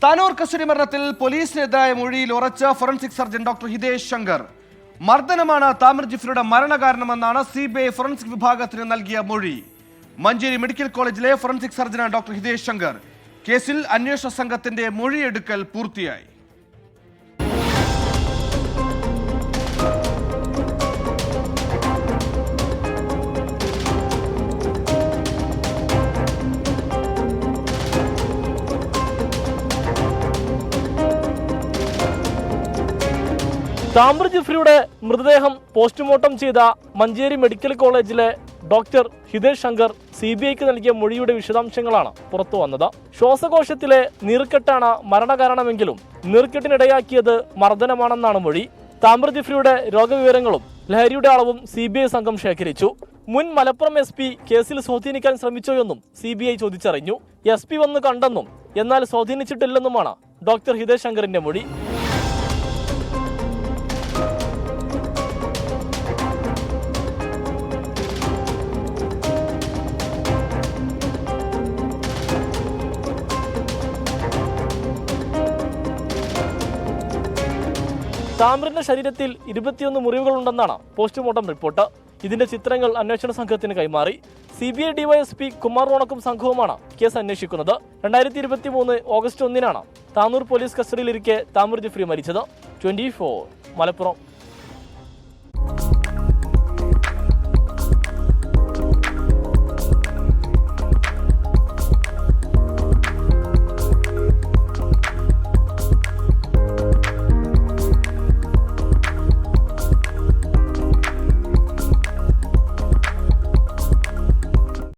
Tanur custody മരണത്തിൽ പോലീസിനെതിരായ മൊഴിയിൽ ഉറച്ച forensic surgeon doctor Hitesh Shankar. മർദ്ദനമാണ് താമിർ ജിഫ്രിയുടെ മരണകാരണമെന്നാണ് CBI ഫോറൻസിക് വിഭാഗത്തിന് നൽകിയ മൊഴി. മഞ്ചേരി മെഡിക്കൽ കോളേജിലെ ഫോറൻസിക് സർജനാണ് ഡോക്ടർ ഹിതേഷ് ശങ്കർ. കേസിൽ അന്വേഷണ സംഘത്തിന്റെ മൊഴിയെടുക്കൽ പൂർത്തിയായി. താമിർ ജിഫ്രിയുടെ മൃതദേഹം പോസ്റ്റ്മോർട്ടം ചെയ്ത മഞ്ചേരി മെഡിക്കൽ കോളേജിലെ ഡോക്ടർ ഹിതേഷ് ശങ്കർ CBIക്ക് നൽകിയ മൊഴിയുടെ വിശദാംശങ്ങളാണ് പുറത്തു വന്നത്. ശ്വാസകോശത്തിലെ നീർക്കെട്ടാണ് മരണകാരണമെങ്കിലും നീർക്കെട്ടിനിടയാക്കിയത് മർദ്ദനമാണെന്നാണ് മൊഴി. താമിർ ജിഫ്രിയുടെ രോഗവിവരങ്ങളും ലഹരിയുടെ അളവും CBI സംഘം ശേഖരിച്ചു. മുൻ മലപ്പുറം SP കേസിൽ സ്വാധീനിക്കാൻ ശ്രമിച്ചോയെന്നും CBI ചോദിച്ചറിഞ്ഞു. SP വന്ന് കണ്ടെന്നും എന്നാൽ സ്വാധീനിച്ചിട്ടില്ലെന്നുമാണ് ഡോക്ടർ ഹിതേഷ് ശങ്കറിന്റെ മൊഴി. താമിറിന്റെ ശരീരത്തിൽ 21 മുറിവുകളുണ്ടെന്നാണ് പോസ്റ്റ്മോർട്ടം റിപ്പോർട്ട്. ഇതിന്റെ ചിത്രങ്ങൾ അന്വേഷണ സംഘത്തിന് കൈമാറി. CBI DYSP കുമാർ റോണക്കും സംഘവുമാണ് കേസ് അന്വേഷിക്കുന്നത്. 2023 ഓഗസ്റ്റ് 1 താനൂർ പോലീസ് കസ്റ്റഡിയിലിരിക്കെ താമിർ ജിഫ്രി മരിച്ചത്. 24 മലപ്പുറം.